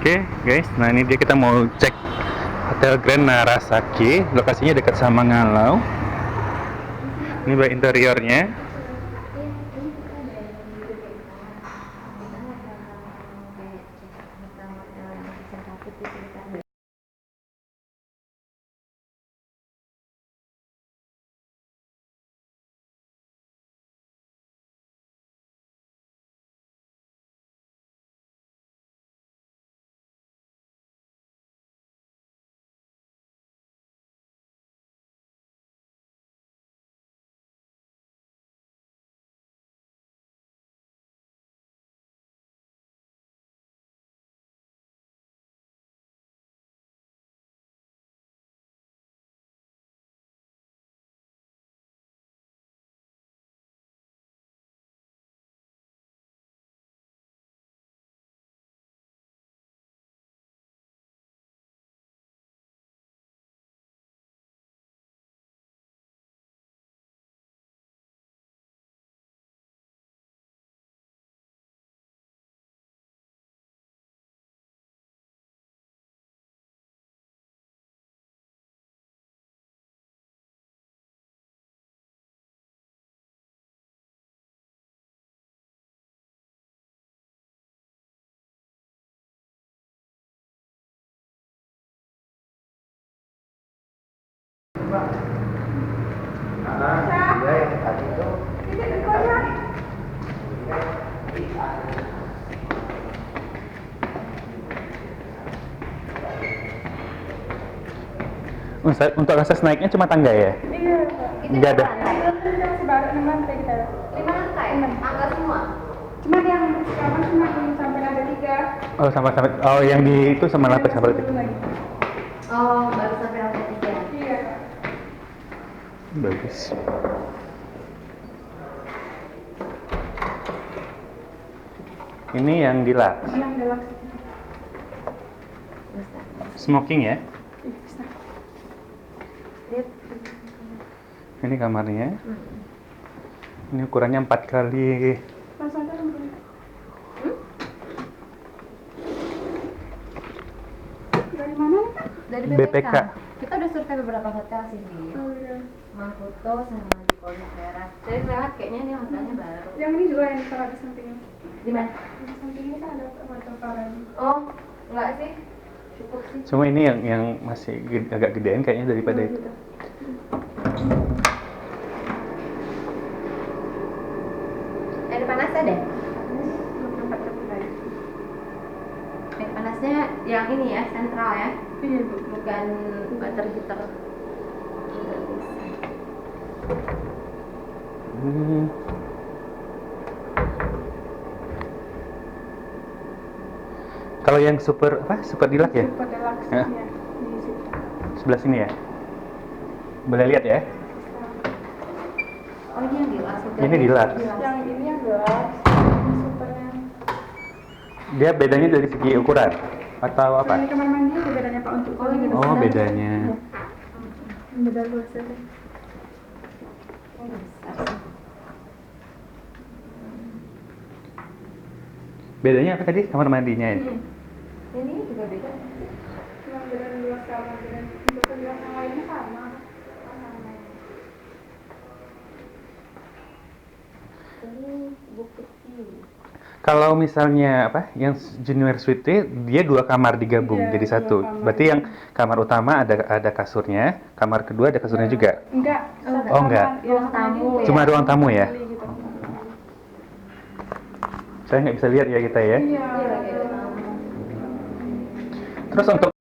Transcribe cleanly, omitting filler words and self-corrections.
Oke, guys, nah ini dia kita mau cek Hotel Grand Narasaki, lokasinya dekat sama Ngalau. Ini buat interiornya. Untuk akses naiknya cuma tangga ya? Iya, Nggak ada. masih baru 6 lantai kita. 5 lantai? Tangga semua? Cuma yang sekarang cuma sampai ada 3. Oh, sampai oh yang di itu sama lantai sampai itu. Oh, baru sampai lantai 3. Iya. Bagus. Ini yang deluxe. Yang deluxe. Smoking ya? Iya, bisa. Lihat. Ini kamarnya. Ini ukurannya 4 kali. Langsung aja nomornya. Dari mana nih, Kak? Dari BPK. Kita udah survei beberapa hotel sih di Oh, iya. Maputo sama di Palmera. Dari lewat kayaknya ini hotelnya baru. Yang ini juga yang taruh di sampingnya. Di mana? Di sampingnya kan ada hotel Paran. Oh, enggak sih. Cukup sih. Cuma ini yang masih agak gedean kayaknya daripada itu. Gitu. Air panasnya deh. Tempat terbaik. Air panasnya yang ini ya, sentral ya. Iya, Bu. Bukan water heater. Hmm. Kalau yang super apa? Super deluxe ya? Super deluxe Ya. ya. Di situ. Sebelah sini ya. Boleh lihat ya? Oh, ini yang deluxe. Ini deluxe. Yang ini yang deluxe, ini supernya. Dia bedanya dari segi ukuran atau apa? Ini kamar mandi ada bedanya Pak untuk Oh, ini Oh, bedanya. beda luasnya deh. Oh, besar sih. Bedanya apa tadi? Kamar mandinya ya? Ini juga beda. Cuma beda luas sama beda untuk luas yang lainnya sama. Ini bukit tinggi. Kalau misalnya apa? Yang junior suite dia 2 kamar digabung Iya, jadi 1. 2 kamar. Berarti yang kamar utama ada kasurnya, kamar kedua ada kasurnya juga. Enggak. Oh, enggak. Ruang tamu ya. Cuma ruang tamu ya? Gitu. Saya nggak bisa lihat ya kita ya. Iya. Iya, kayak ruang tamu. Terus untuk